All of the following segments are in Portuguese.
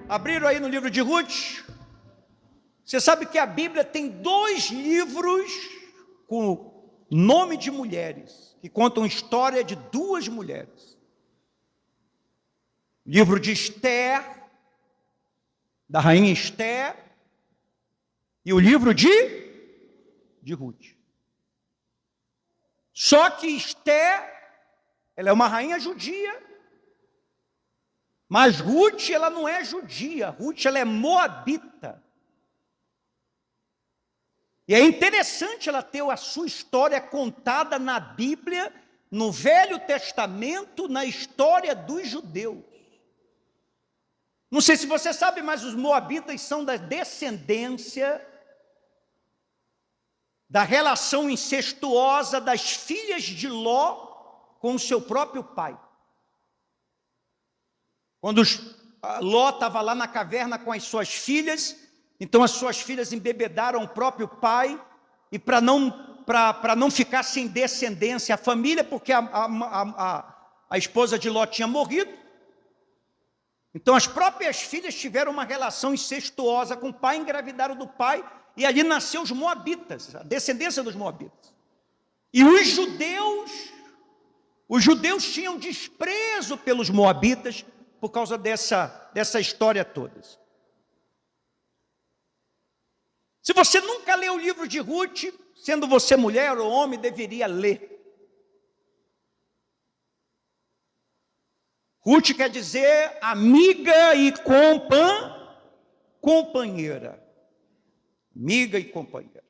Abriram aí no livro de Ruth. Você sabe que a Bíblia tem 2 livros com nome de mulheres, que contam a história de 2 mulheres. O livro de Esther, da rainha Esther, e o livro de Ruth. Só que Esther, ela é uma rainha judia, mas Ruth, ela não é judia, Ruth, ela é moabita. E é interessante ela ter a sua história contada na Bíblia, no Velho Testamento, na história dos judeus. Não sei se você sabe, mas os moabitas são da descendência da relação incestuosa das filhas de Ló com o seu próprio pai. Quando Ló estava lá na caverna com as suas filhas, então as suas filhas embebedaram o próprio pai, e para não ficar sem descendência a família, porque a esposa de Ló tinha morrido, então as próprias filhas tiveram uma relação incestuosa com o pai, engravidaram do pai, e ali nasceu os moabitas, a descendência dos moabitas. E os judeus tinham desprezo pelos moabitas por causa dessa história toda. Se você nunca leu o livro de Ruth, sendo você mulher ou homem, deveria ler. Ruth quer dizer amiga e companheira. Amiga e companheira.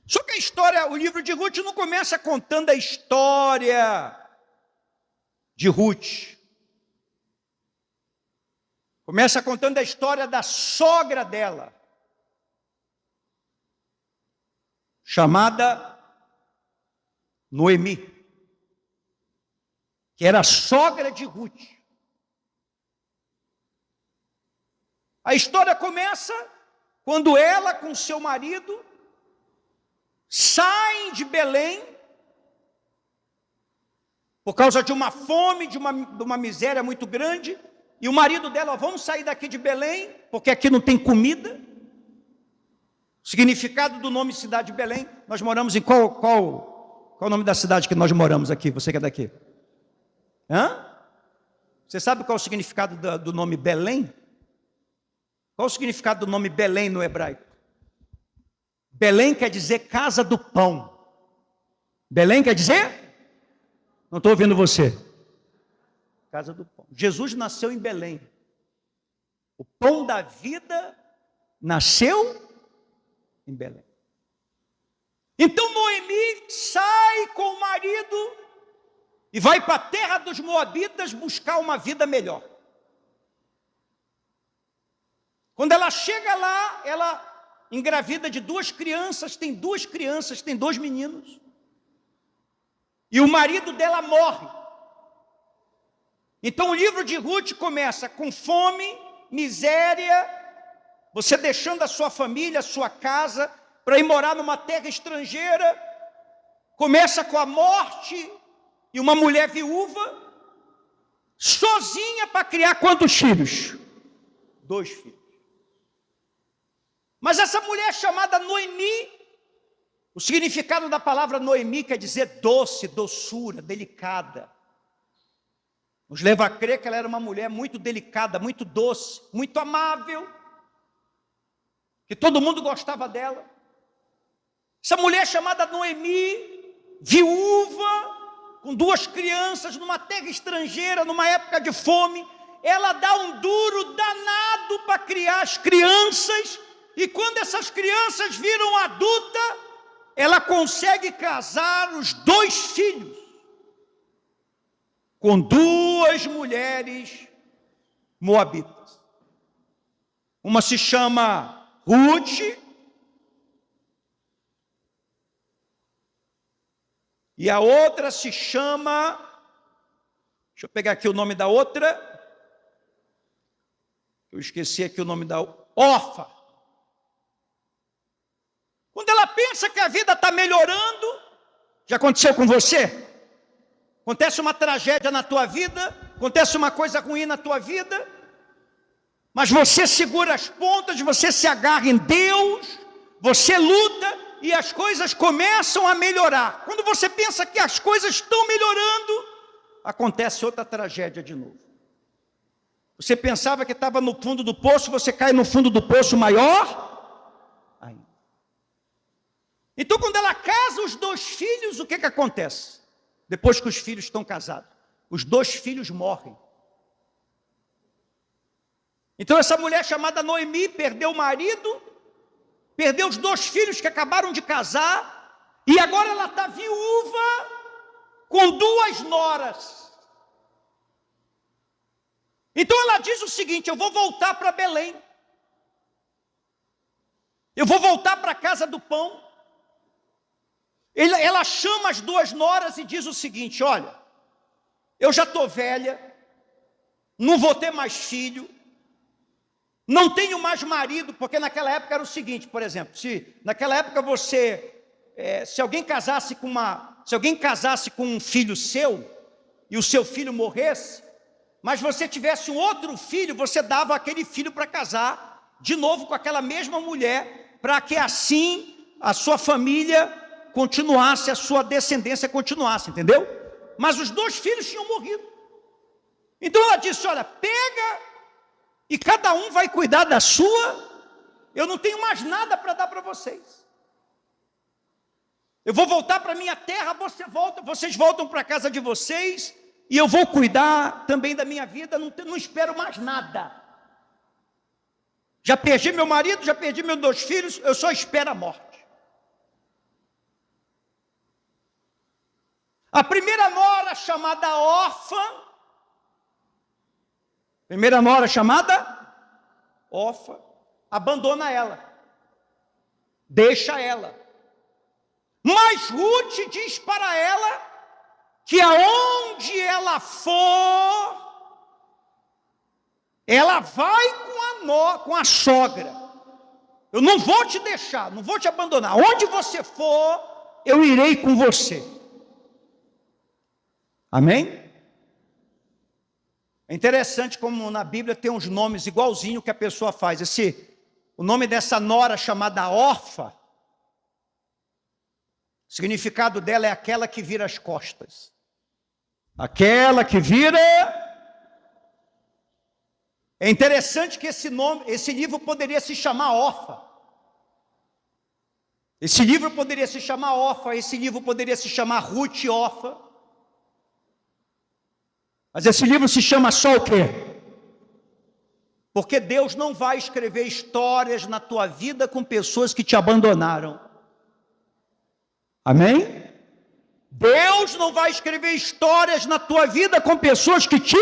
Só que o livro de Ruth não começa contando a história de Ruth. Começa contando a história da sogra dela, chamada Noemi, que era a sogra de Ruth. A história começa quando ela com seu marido saem de Belém por causa de uma fome, de uma miséria muito grande, e o marido dela, vamos sair daqui de Belém, porque aqui não tem comida. O significado do nome cidade de Belém, nós moramos em qual é o nome da cidade que nós moramos aqui, você que é daqui? Você sabe qual é o significado do nome Belém? Qual é o significado do nome Belém no hebraico? Belém quer dizer casa do pão. Belém quer dizer? Não estou ouvindo você. Casa do pão. Jesus nasceu em Belém. O pão da vida nasceu em Belém. Então Noemi sai com o marido e vai para a terra dos moabitas buscar uma vida melhor. Quando ela chega lá, ela engravida de 2 crianças, tem 2 meninos. E o marido dela morre. Então o livro de Ruth começa com fome, miséria, você deixando a sua família, a sua casa, para ir morar numa terra estrangeira. Começa com a morte e uma mulher viúva, sozinha para criar quantos filhos? 2 filhos. Mas essa mulher chamada Noemi, o significado da palavra Noemi quer dizer doce, doçura, delicada. Nos leva a crer que ela era uma mulher muito delicada, muito doce, muito amável, que todo mundo gostava dela. Essa mulher chamada Noemi, viúva, com 2 crianças, numa terra estrangeira, numa época de fome, ela dá um duro danado para criar as crianças, e quando essas crianças viram adulta, ela consegue casar os 2 filhos com 2 mulheres moabitas. Uma se chama Ruth e a outra se chama, deixa eu pegar aqui o nome da outra, eu esqueci aqui o nome da Orfa. Quando ela pensa que a vida está melhorando, já aconteceu com você? Acontece uma tragédia na tua vida, acontece uma coisa ruim na tua vida, mas você segura as pontas, você se agarra em Deus, você luta e as coisas começam a melhorar. Quando você pensa que as coisas estão melhorando, acontece outra tragédia de novo. Você pensava que estava no fundo do poço, você cai no fundo do poço maior ainda. Então, quando ela casa os 2 filhos, o que acontece? Depois que os filhos estão casados, os 2 filhos morrem. Então essa mulher chamada Noemi perdeu o marido, perdeu os 2 filhos que acabaram de casar, e agora ela está viúva com 2 noras. Então ela diz o seguinte: eu vou voltar para Belém, eu vou voltar para a casa do pão. Ela chama as 2 noras e diz o seguinte: olha, eu já estou velha, não vou ter mais filho, não tenho mais marido, porque naquela época era o seguinte, por exemplo, se naquela época se alguém casasse com um filho seu, e o seu filho morresse, mas você tivesse um outro filho, você dava aquele filho para casar, de novo com aquela mesma mulher, para que assim a sua família continuasse, a sua descendência continuasse, entendeu? Mas os 2 filhos tinham morrido. Então ela disse: olha, pega e cada um vai cuidar da sua, eu não tenho mais nada para dar para vocês. Eu vou voltar para a minha terra, vocês voltam para a casa de vocês, e eu vou cuidar também da minha vida, não espero mais nada. Já perdi meu marido, já perdi meus 2 filhos, eu só espero a morte. A primeira nora chamada Orfa, abandona ela, deixa ela. Mas Ruth diz para ela que aonde ela for, ela vai com a sogra. Eu não vou te deixar, não vou te abandonar. Onde você for, eu irei com você. Amém? É interessante como na Bíblia tem uns nomes igualzinho que a pessoa faz. O nome dessa nora chamada Orfa, o significado dela é aquela que vira as costas. Aquela que vira. É interessante que esse livro poderia se chamar Orfa. Esse livro poderia se chamar Orfa, esse livro poderia se chamar Ruth e Orfa. Mas esse livro se chama só o quê? Porque Deus não vai escrever histórias na tua vida com pessoas que te abandonaram. Amém? Deus não vai escrever histórias na tua vida com pessoas que te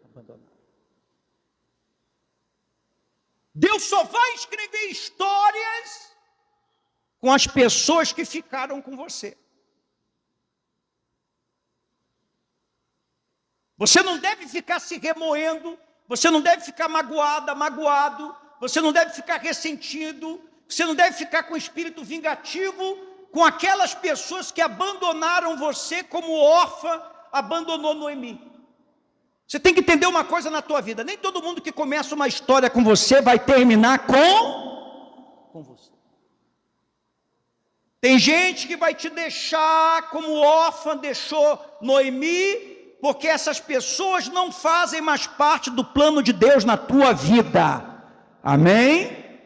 abandonaram. Deus só vai escrever histórias com as pessoas que ficaram com você. Você não deve ficar se remoendo, você não deve ficar magoado, você não deve ficar ressentido, você não deve ficar com espírito vingativo com aquelas pessoas que abandonaram você como Orfa abandonou Noemi. Você tem que entender uma coisa na tua vida: nem todo mundo que começa uma história com você vai terminar com você. Tem gente que vai te deixar como Orfa deixou Noemi, porque essas pessoas não fazem mais parte do plano de Deus na tua vida. Amém?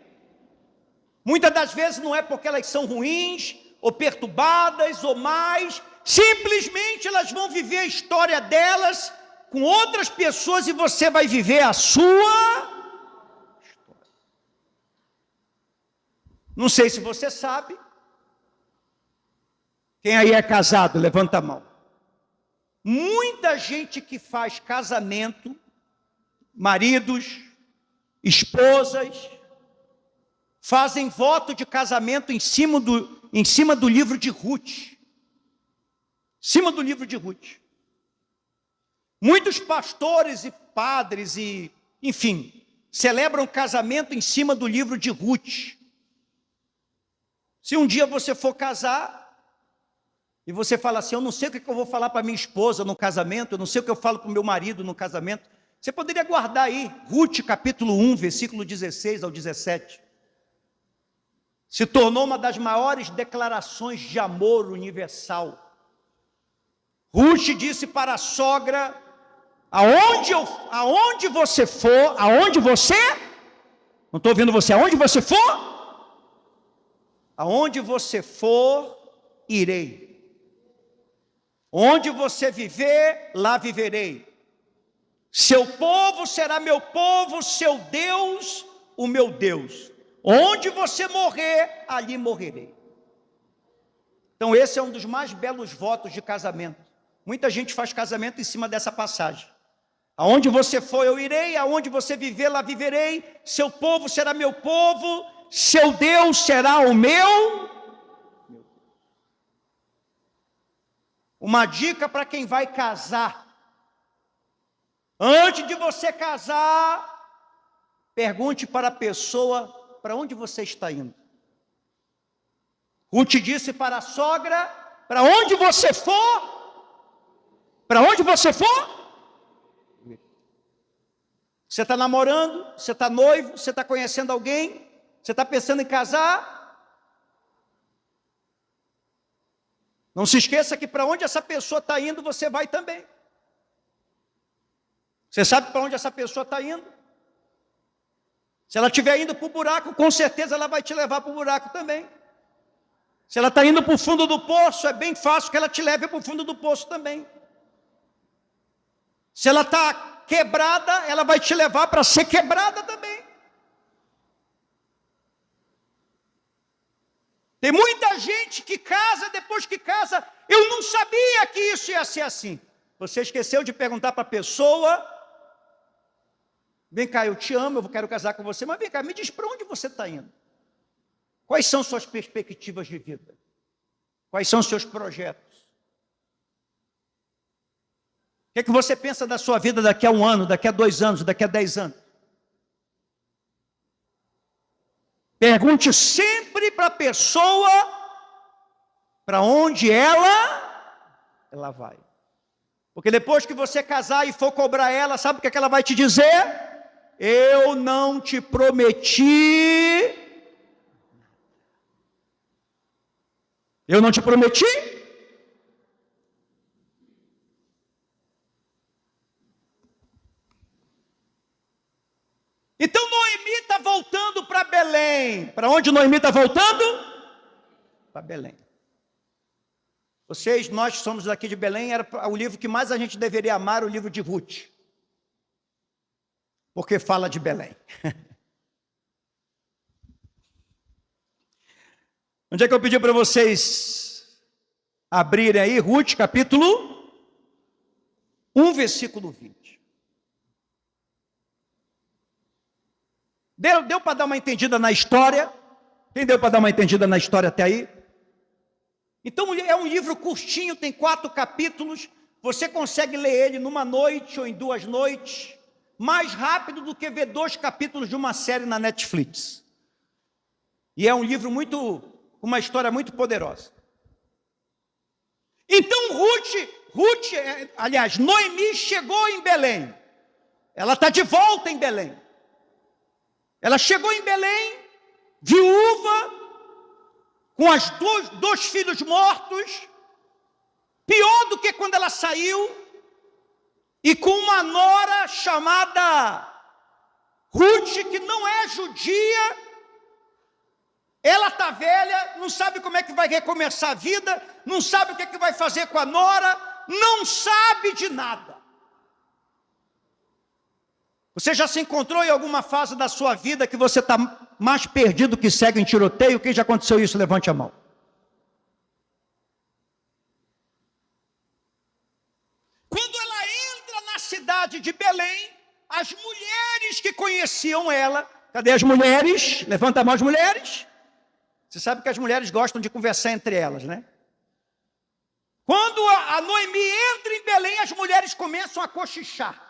Muitas das vezes não é porque elas são ruins, ou perturbadas, ou mais, simplesmente elas vão viver a história delas com outras pessoas e você vai viver a sua história. Não sei se você sabe. Quem aí é casado, levanta a mão. Muita gente que faz casamento, maridos, esposas, fazem voto de casamento em cima do livro de Ruth. Em cima do livro de Ruth. Muitos pastores e padres enfim, celebram casamento em cima do livro de Ruth. Se um dia você for casar, E você fala assim, eu não sei o que eu vou falar para minha esposa no casamento, eu não sei o que eu falo para o meu marido no casamento. Você poderia guardar aí, Ruth capítulo 1, versículo 16 ao 17. Se tornou uma das maiores declarações de amor universal. Ruth disse para a sogra, aonde você for, não estou ouvindo você, aonde você for, irei. Onde você viver, lá viverei. Seu povo será meu povo, seu Deus, o meu Deus. Onde você morrer, ali morrerei. Então esse é um dos mais belos votos de casamento. Muita gente faz casamento em cima dessa passagem. Aonde você for, eu irei, aonde você viver, lá viverei. Seu povo será meu povo, seu Deus será o meu. Uma dica para quem vai casar. Antes de você casar, pergunte para a pessoa para onde você está indo. Ruth disse para a sogra, para onde você for, você está namorando, você está noivo, você está conhecendo alguém, você está pensando em casar. Não se esqueça que para onde essa pessoa está indo, você vai também. Você sabe para onde essa pessoa está indo? Se ela estiver indo para o buraco, com certeza ela vai te levar para o buraco também. Se ela está indo para o fundo do poço, é bem fácil que ela te leve para o fundo do poço também. Se ela está quebrada, ela vai te levar para ser quebrada também. Tem muita gente que casa, depois que casa, eu não sabia que isso ia ser assim. Você esqueceu de perguntar para a pessoa, vem cá, eu te amo, eu quero casar com você, mas vem cá, me diz para onde você está indo? Quais são suas perspectivas de vida? Quais são seus projetos? O que você pensa da sua vida daqui a 1 ano, daqui a 2 anos, daqui a 10 anos? Pergunte sempre para a pessoa para onde ela vai. Porque depois que você casar e for cobrar ela, sabe o que ela vai te dizer? Eu não te prometi. Eu não te prometi? Então Noemi está voltando para Belém. Para onde Noemi está voltando? Para Belém. Nós somos daqui de Belém, era o livro que mais a gente deveria amar, o livro de Ruth. Porque fala de Belém. Onde é que eu pedi para vocês abrirem aí? Ruth, capítulo 1, versículo 20. Deu para dar uma entendida na história? Quem deu para dar uma entendida na história até aí? Então é um livro curtinho, tem 4 capítulos. Você consegue ler ele numa noite ou em 2 noites, mais rápido do que ver 2 capítulos de uma série na Netflix. E é um livro uma história muito poderosa. Então Noemi chegou em Belém. Ela está de volta em Belém. Ela chegou em Belém, viúva, com os 2 filhos mortos, pior do que quando ela saiu, e com uma nora chamada Ruth, que não é judia. Ela está velha, não sabe como é que vai recomeçar a vida, não sabe o que vai fazer com a nora, não sabe de nada. Você já se encontrou em alguma fase da sua vida que você está mais perdido que cego em tiroteio? Quem já aconteceu isso? Levante a mão. Quando ela entra na cidade de Belém, as mulheres que conheciam ela, cadê as mulheres? Levanta a mão as mulheres. Você sabe que as mulheres gostam de conversar entre elas, né? Quando a Noemi entra em Belém, as mulheres começam a cochichar.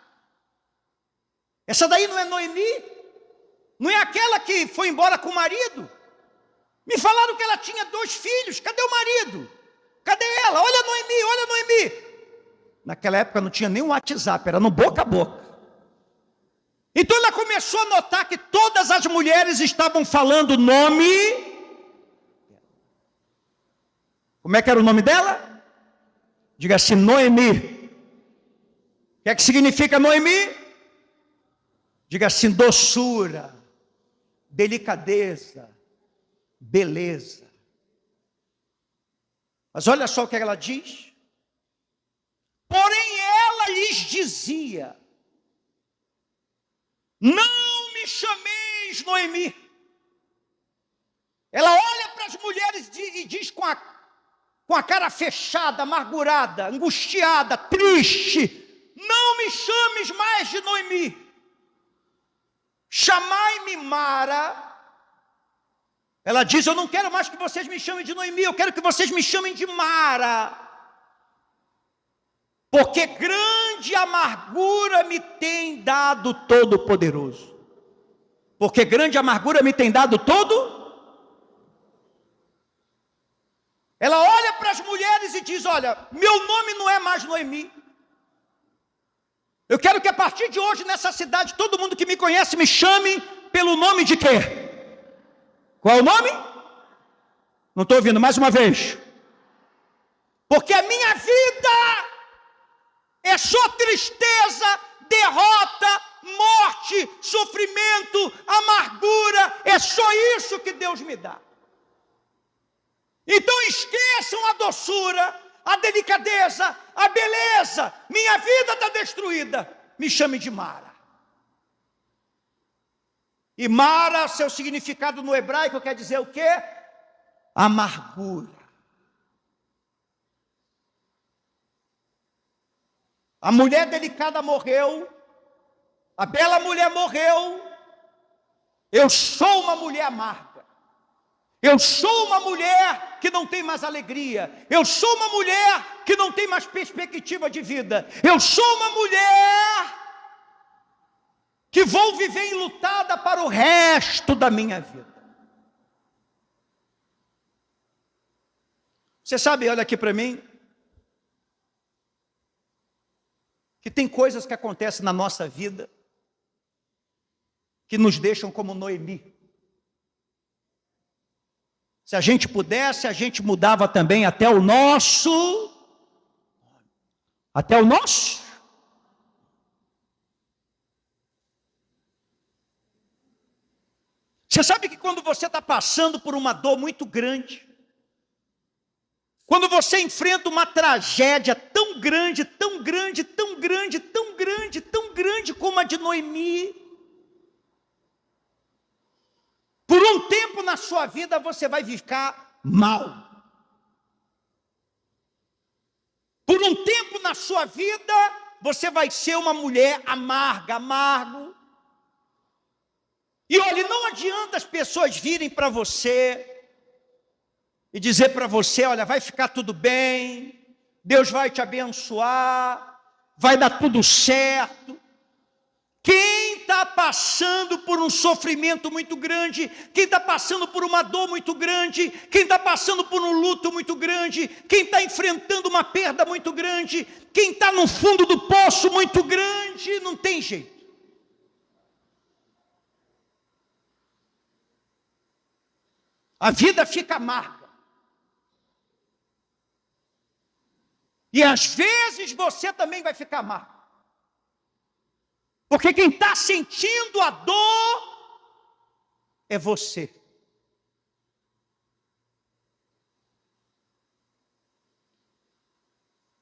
Essa daí não é Noemi? Não é aquela que foi embora com o marido? Me falaram que ela tinha 2 filhos. Cadê o marido? Cadê ela? Olha a Noemi, olha a Noemi. Naquela época não tinha nem um WhatsApp, era no boca a boca. Então ela começou a notar que todas as mulheres estavam falando o nome. Como é que era o nome dela? Diga assim, Noemi. O que é que significa Noemi? Diga assim, doçura, delicadeza, beleza. Mas olha só o que ela diz. Porém ela lhes dizia, não me chameis Noemi. Ela olha para as mulheres e diz com a cara fechada, amargurada, angustiada, triste, não me chames mais de Noemi. Chamai-me Mara. Ela diz, eu não quero mais que vocês me chamem de Noemi, eu quero que vocês me chamem de Mara. Porque grande amargura me tem dado Todo-Poderoso. Porque grande amargura me tem dado todo. Ela olha para as mulheres e diz, olha, meu nome não é mais Noemi. Eu quero que a partir de hoje nessa cidade, todo mundo que me conhece me chame pelo nome de quê? Qual é o nome? Não estou ouvindo, mais uma vez. Porque a minha vida é só tristeza, derrota, morte, sofrimento, amargura. É só isso que Deus me dá. Então esqueçam a doçura, a delicadeza, a beleza. Minha vida está destruída. Me chame de Mara. E Mara, seu significado no hebraico quer dizer o quê? Amargura. A mulher delicada morreu, a bela mulher morreu, eu sou uma mulher amarga, eu sou uma mulher que não tem mais alegria, eu sou uma mulher que não tem mais perspectiva de vida, eu sou uma mulher que vou viver enlutada para o resto da minha vida. Você sabe, olha aqui para mim, que tem coisas que acontecem na nossa vida que nos deixam como Noemi. Se a gente pudesse, a gente mudava também até o nosso. Você sabe que quando você está passando por uma dor muito grande, quando você enfrenta uma tragédia tão grande, tão grande, tão grande, tão grande, tão grande como a de Noemi, por um tempo na sua vida você vai ficar mal. Por um tempo na sua vida você vai ser uma mulher amarga, amargo. E olha, não adianta as pessoas virem para você e dizer para você, olha, vai ficar tudo bem, Deus vai te abençoar, vai dar tudo certo. Quem está passando por um sofrimento muito grande, quem está passando por uma dor muito grande, quem está passando por um luto muito grande, quem está enfrentando uma perda muito grande, quem está no fundo do poço muito grande, não tem jeito. A vida fica amarga. E às vezes você também vai ficar amargo. Porque quem está sentindo a dor é você.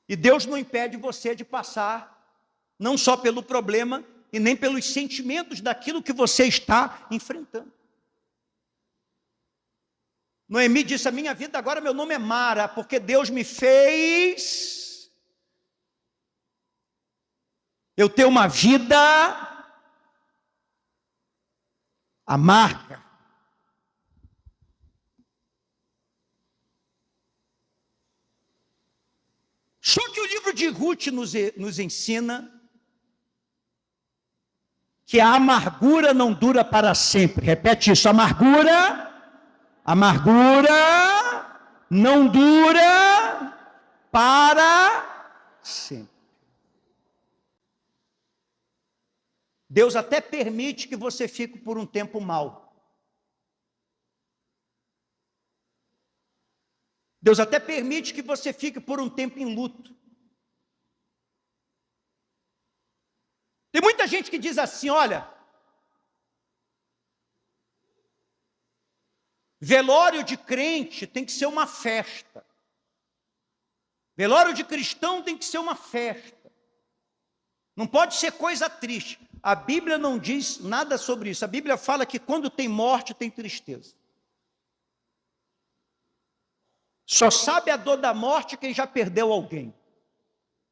E Deus não impede você de passar, não só pelo problema, e nem pelos sentimentos daquilo que você está enfrentando. Noemi disse, a minha vida agora, meu nome é Mara, porque Deus me fez eu ter uma vida amarga. Só que o livro de Ruth nos ensina que a amargura não dura para sempre. Repete isso, amargura não dura para sempre. Deus até permite que você fique por um tempo mal. Deus até permite que você fique por um tempo em luto. Tem muita gente que diz assim, olha, velório de crente tem que ser uma festa. Velório de cristão tem que ser uma festa. Não pode ser coisa triste. A Bíblia não diz nada sobre isso. A Bíblia fala que quando tem morte, tem tristeza. Só sabe a dor da morte quem já perdeu alguém.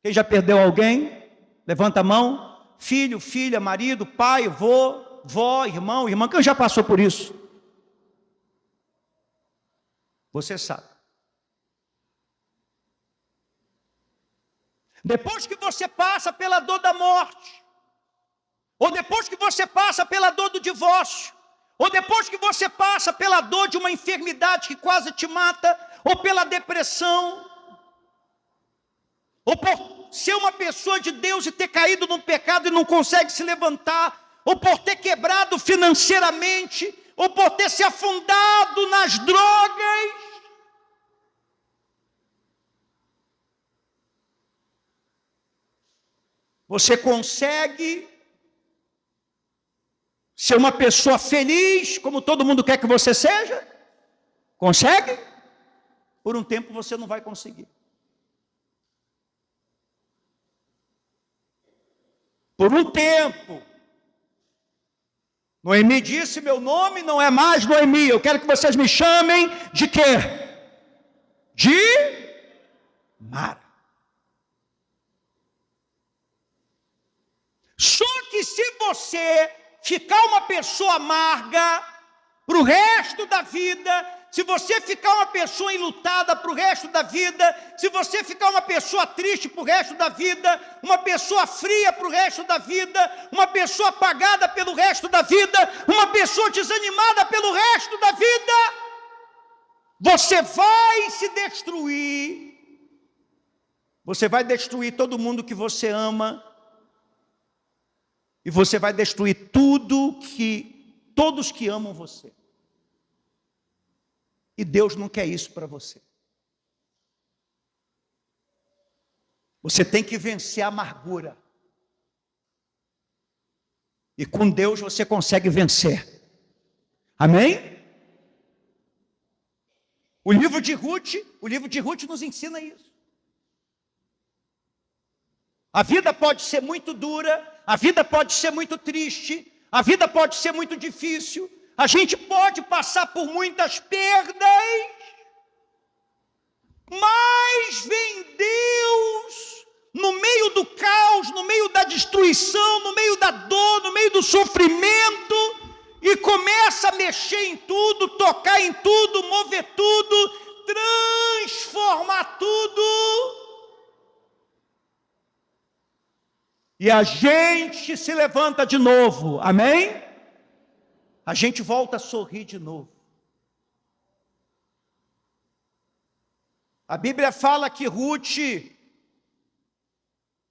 Quem já perdeu alguém? Levanta a mão. Filho, filha, marido, pai, vô, vó, irmão, irmã. Quem já passou por isso? Você sabe. Depois que você passa pela dor da morte, ou depois que você passa pela dor do divórcio, ou depois que você passa pela dor de uma enfermidade que quase te mata, ou pela depressão, ou por ser uma pessoa de Deus e ter caído num pecado e não consegue se levantar, ou por ter quebrado financeiramente, ou por ter se afundado nas drogas, você consegue ser uma pessoa feliz, como todo mundo quer que você seja? Consegue? Por um tempo você não vai conseguir. Por um tempo. Noemi disse, meu nome não é mais Noemi, eu quero que vocês me chamem de quê? De Mara. Só que se você ficar uma pessoa amarga para o resto da vida, se você ficar uma pessoa enlutada para o resto da vida, se você ficar uma pessoa triste para o resto da vida, uma pessoa fria para o resto da vida, uma pessoa apagada pelo resto da vida, uma pessoa desanimada pelo resto da vida, você vai se destruir. Você vai destruir todo mundo que você ama. E você vai destruir todos que amam você. E Deus não quer isso para você. Você tem que vencer a amargura. E com Deus você consegue vencer. Amém? O livro de Ruth nos ensina isso. A vida pode ser muito dura, a vida pode ser muito triste, a vida pode ser muito difícil, a gente pode passar por muitas perdas, mas vem Deus no meio do caos, no meio da destruição, no meio da dor, no meio do sofrimento, e começa a mexer em tudo, tocar em tudo, mover tudo, transformar tudo. E a gente se levanta de novo, amém? A gente volta a sorrir de novo. A Bíblia fala que Ruth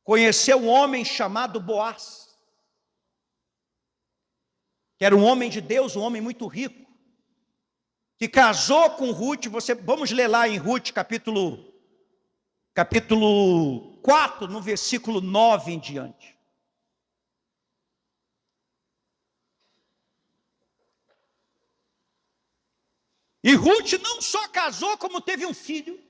conheceu um homem chamado Boaz, que era um homem de Deus, um homem muito rico, que casou com Ruth. Vamos ler lá em Ruth, capítulo 4, no versículo 9 em diante. E Ruth não só casou, como teve um filho.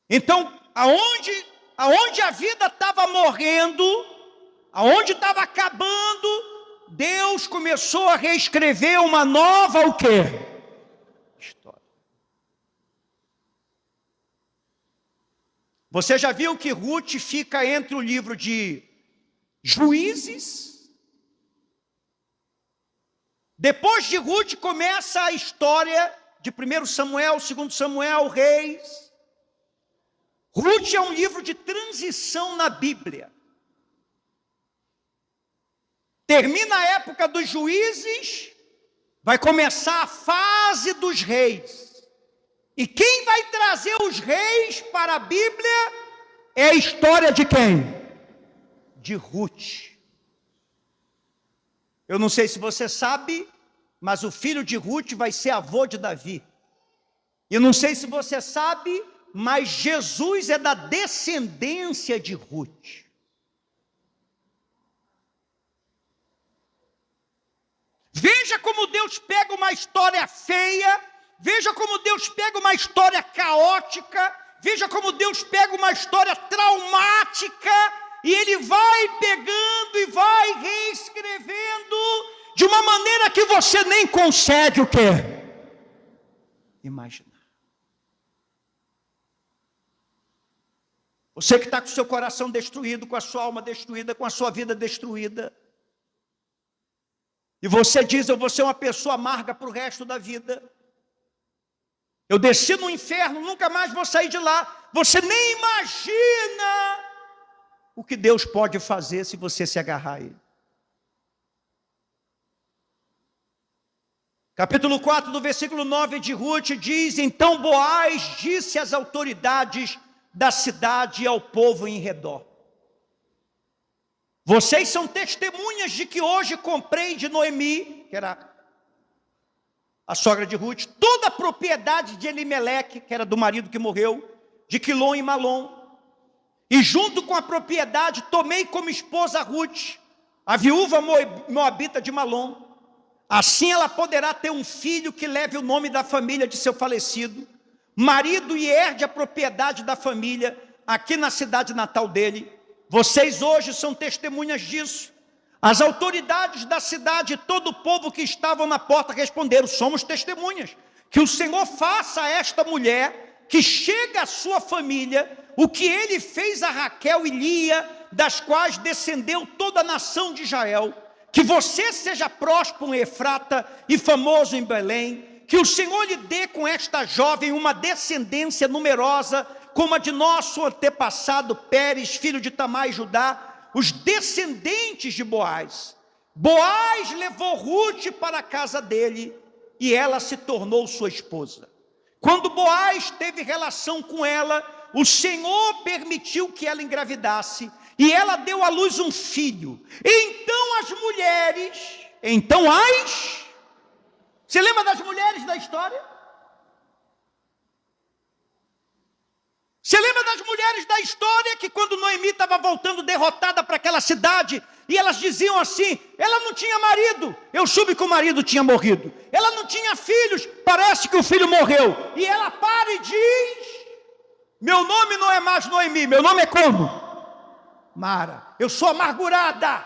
Então, aonde a vida estava morrendo, aonde estava acabando, Deus começou a reescrever uma nova o quê? História. Você já viu que Ruth fica entre o livro de Juízes? Depois de Ruth começa a história de 1 Samuel, 2 Samuel, Reis. Ruth é um livro de transição na Bíblia. Termina a época dos juízes, vai começar a fase dos reis. E quem vai trazer os reis para a Bíblia é a história de quem? De Ruth. Eu não sei se você sabe, mas o filho de Ruth vai ser avô de Davi. Eu não sei se você sabe, mas Jesus é da descendência de Ruth. Veja como Deus pega uma história feia, veja como Deus pega uma história caótica, veja como Deus pega uma história traumática, e Ele vai pegando e vai reescrevendo de uma maneira que você nem consegue o quê? Imaginar. Você que está com o seu coração destruído, com a sua alma destruída, com a sua vida destruída, e você diz, eu vou ser uma pessoa amarga para o resto da vida, eu desci no inferno, nunca mais vou sair de lá. Você nem imagina o que Deus pode fazer se você se agarrar a Ele. Capítulo 4, do versículo 9 de Ruth diz, então Boaz disse às autoridades da cidade e ao povo em redor, vocês são testemunhas de que hoje comprei de Noemi, que era a sogra de Ruth, toda a propriedade de Elimeleque, que era do marido que morreu, de Quilom e Malom, e junto com a propriedade tomei como esposa Ruth, a viúva moabita de Malom. Assim ela poderá ter um filho que leve o nome da família de seu falecido, marido, e herde a propriedade da família aqui na cidade natal dele. Vocês hoje são testemunhas disso. As autoridades da cidade e todo o povo que estavam na porta responderam, somos testemunhas. Que o Senhor faça a esta mulher, que chega à sua família, o que Ele fez a Raquel e Lia, das quais descendeu toda a nação de Israel. Que você seja próspero em Efrata e famoso em Belém. Que o Senhor lhe dê com esta jovem uma descendência numerosa, como a de nosso antepassado Pérez, filho de Tamar e Judá, os descendentes de Boaz. Boaz levou Ruth para a casa dele e ela se tornou sua esposa. Quando Boaz teve relação com ela, o Senhor permitiu que ela engravidasse e ela deu à luz um filho. Então as mulheres, você lembra das mulheres da história? Você lembra das mulheres da história que quando Noemi estava voltando derrotada para aquela cidade, e elas diziam assim, ela não tinha marido, eu soube que o marido tinha morrido, ela não tinha filhos, parece que o filho morreu, e ela para e diz, meu nome não é mais Noemi, meu nome é como? Mara, eu sou amargurada.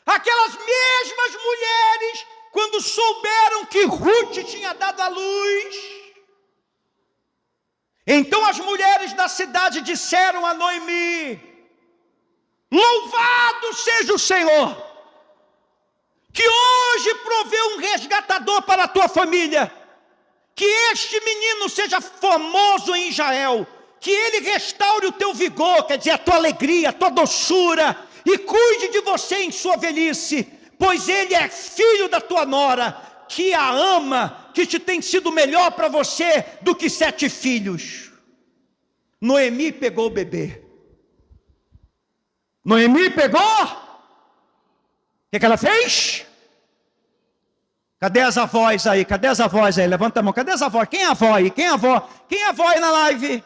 Aquelas mesmas mulheres, quando souberam que Ruth tinha dado à luz, então as mulheres da cidade disseram a Noemi, louvado seja o Senhor, que hoje proveu um resgatador para a tua família, que este menino seja famoso em Israel, que ele restaure o teu vigor, quer dizer, a tua alegria, a tua doçura, e cuide de você em sua velhice, pois ele é filho da tua nora, que a ama, que te tem sido melhor para você do que 7 filhos. Noemi pegou o bebê. Noemi pegou. O que ela fez? Cadê as avós aí? Cadê as avós aí? Levanta a mão. Cadê as avós? Quem é avó aí? Quem é avó? Quem é avó aí na live?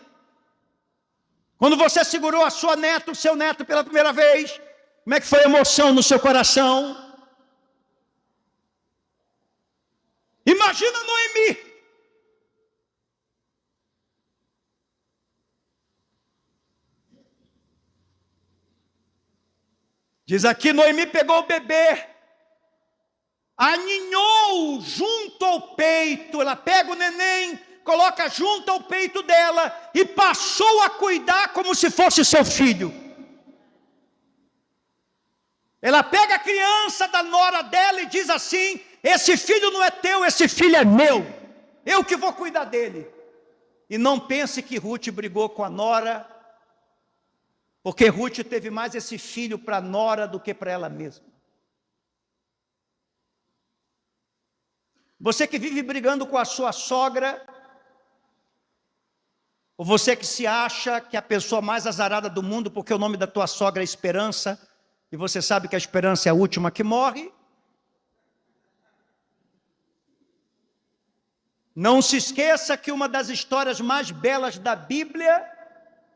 Quando você segurou a sua neta, o seu neto pela primeira vez, como é que foi a emoção no seu coração? Imagina Noemi. Diz aqui, Noemi pegou o bebê, aninhou junto ao peito, ela pega o neném, coloca junto ao peito dela e passou a cuidar como se fosse seu filho. Ela pega a criança da nora dela e diz assim, esse filho não é teu, esse filho é meu, eu que vou cuidar dele. E não pense que Ruth brigou com a nora, porque Ruth teve mais esse filho para a nora do que para ela mesma. Você que vive brigando com a sua sogra, ou você que se acha que é a pessoa mais azarada do mundo porque o nome da tua sogra é Esperança, e você sabe que a esperança é a última que morre. Não se esqueça que uma das histórias mais belas da Bíblia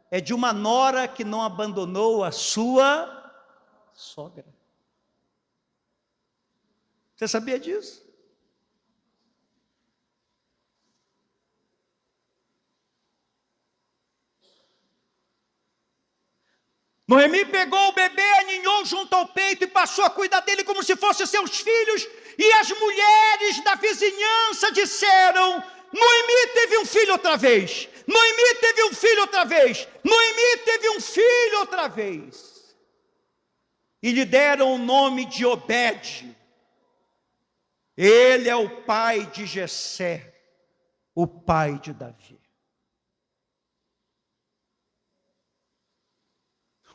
é de uma nora que não abandonou a sua sogra. Você sabia disso? Noemi pegou o bebê, aninhou junto ao peito e passou a cuidar dele como se fossem seus filhos. E as mulheres da vizinhança disseram: Noemi teve um filho outra vez. Noemi teve um filho outra vez. Noemi teve um filho outra vez. E lhe deram o nome de Obed. Ele é o pai de Jessé, o pai de Davi.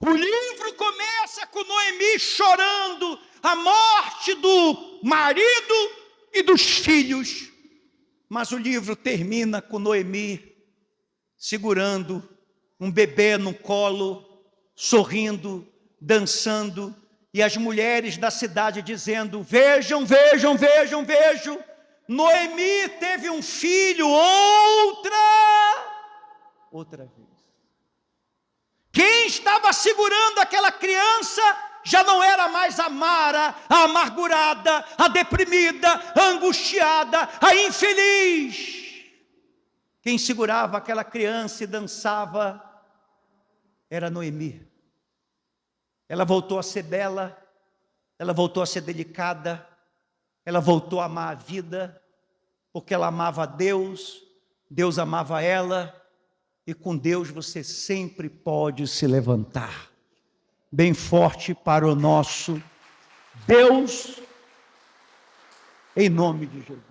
O livro começa com Noemi chorando a morte do marido e dos filhos. Mas o livro termina com Noemi segurando um bebê no colo, sorrindo, dançando, e as mulheres da cidade dizendo: vejam, vejam, vejam, vejam, Noemi teve um filho outra vez. Quem estava segurando aquela criança já não era mais a Mara, a amargurada, a deprimida, a angustiada, a infeliz. Quem segurava aquela criança e dançava era Noemi. Ela voltou a ser bela, ela voltou a ser delicada, ela voltou a amar a vida, porque ela amava a Deus, Deus amava ela, e com Deus você sempre pode se levantar bem forte para o nosso Deus, em nome de Jesus.